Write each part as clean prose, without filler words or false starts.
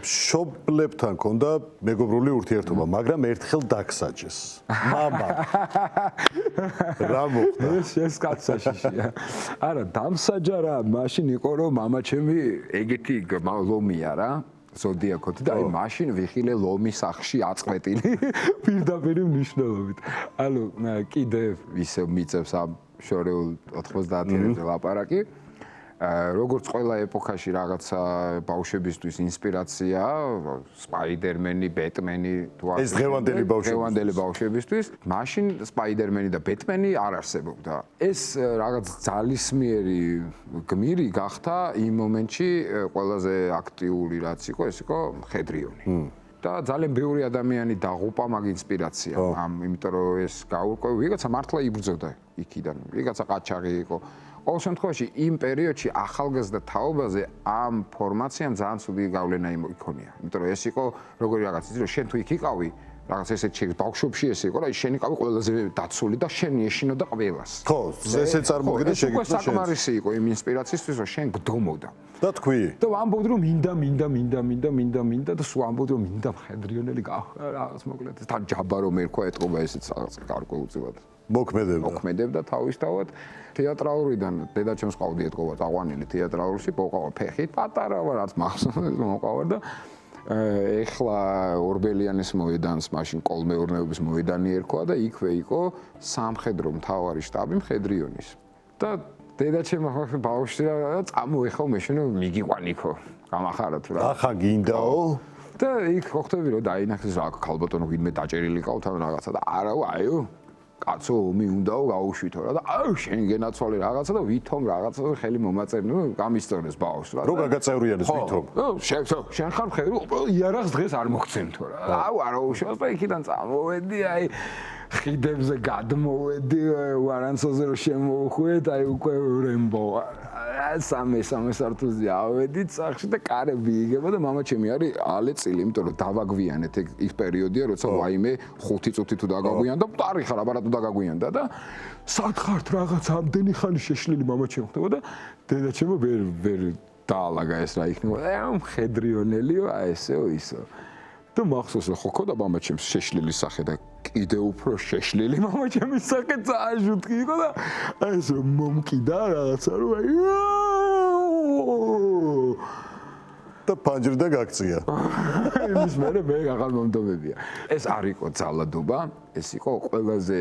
მშობლებთან ქონდა მეგობრული ურთიერთობა, მაგრამ ერთხელ დაგსაჯეს. მამა. რა მოხდა? ეს კაცაშიშია. არა, დამსაჯა რა, მაშინ იყო რომ მამა ჩემი ეგეთი ლომია რა. ზოდიაქოთი და აი მაშინ ვიხილე ლომის სახში აწყვეტილი პირდაპირ მნიშვნელობით. ანუ კიდე ისე მიწევს ამ შორეულ 90-იანებზე ლაპარაკი. როგორც ყველა ეპოქაში რაღაცა ბავშვებისთვის ინსპირაცია, სპაიდერმენი, ბეტმენი თუ ეს დღევანდელი ბავშვებისთვის, მაშინ სპაიდერმენი და ბეტმენი არ არსებობდა. ეს რაღაც ძალისმიერი გმირი გახდა იმ მომენტში ყველაზე აქტიური რაც იყო, ეს იყო მხედრიონი. და ძალიან ბევრი ადამიანი დაღუპა მაგ ინსპირაციამ. იმიტომ რომ ეს გაურკვევი ვიღაცა მართლა იბრძოდა იქიდან. ვიღაცა ყაჩაღი იყო. ყოველ შემთხვევაში იმ პერიოდში ახალგაზრდა თაობაზე ამ ფორმაციამ ძალიან ცუდი გავლენა იქონია. იმიტომ რომ ეს იყო როგორი რაღაც იცი რომ შენ თუ იქ იყავი რაღაც ესეთი ბავშვებში ეს იყო რა შენ იყავი ყველაზე დაცული და შენ ეშინოდა ყველას. ხო, ესე წარმოგიდგენ შეგიძლია შენ. საკმარისი იყო იმ ინსპირაციისთვის რომ შენ გდომოდა. და თქვი. და ამბობდი რომ მინდა და სულ ამბობდი რომ მინდა მხედრიონელი გახდა რაღაც მოკლედ. თან ჯაბა რომ ერქვა ეთყობა ესეც რაღაც გარკვეულწილად. მოქმედებდა თავისთავად თეატრალურიდან დედაჩემს ყავდი ეთყობა წაყვანილი თეატრალურში მოყავა ფეხით პატარა ვარ არც მახსოვს მოყავა და ეხლა ორბელიანის მოედანს მაშინ კოლმეურნეობის მოედანი ერქვა და იქვე იყო სამხედრო მთავარი შტაბი მხედრიონის და დედაჩემ ბავშვი რა წამოეხო მეშინო მიგიყვანიქო გამახარა თუ რა ახლა გინდაო და იქ ხვდები რომ დაინახეს რა ქალბატონო ვინმე დაჭერილი ყავთ ან რაღაცა და არაო აიო კაცო ომი უნდაო გაუშვითო რა და აუ შენ გენაცვალე რაღაცა და ვითომ რაღაცა ხელი მომაწერნო გამისწორეს ბავშვს რა რო გაგაწევრიანეს ვითომ შენ ხარ ხერო იარაღს დღეს არ მოგცემთო რა აუ არა უშავს და იქიდან წამოვედი აი ხიდებზე გადმოვედი ვარანცოზე რომ შემოვხვიეთ აი უკვე რემბო სამე სართულზე ავედით სახში და კარები იგება და მამა ჩემი არის ალეწილი იმიტომ რომ დავაგვიანეთ ის პერიოდია როცა ვაიმე 5 წუთი თუ დაგაგვიანდა მტარი ხარ აბარატო დაგაგვიანდა და სათხართ რაღაც ამდენი ხანი შეშლილი მამა ჩემ ხდება და დედა ჩემო ვერ დაალაგა ეს რა იქნება მხედრიონელიო აი ესეო ისო და მახსოვს ხო ქოდა მამა ჩემს შეშლილი სახე და კიდე უფრო შეშლილი მამა ჩემის სახე წააჟუტკი იყო და აი ეს მომკიდა რაღაცა რომ აი და პანჯრდა გაქცია იმის მერე მე აღარ მომდომებია ეს არ იყო ძალადობა ეს იყო ყველაზე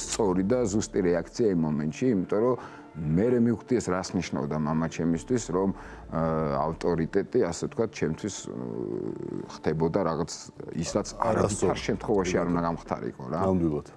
სწორი და ზუსტი რეაქცია იმ მომენტში იმიტომ რომ მე მივხვდი ეს რას ნიშნავდა მამა ჩემისთვის რომ ავტორიტეტი ასე ვთქვათ ჩემთვის ხდებოდა რაღაც ის რაც არასდროს შემთხვევაში არ უნდა გამختارიყო რა ნამდვილად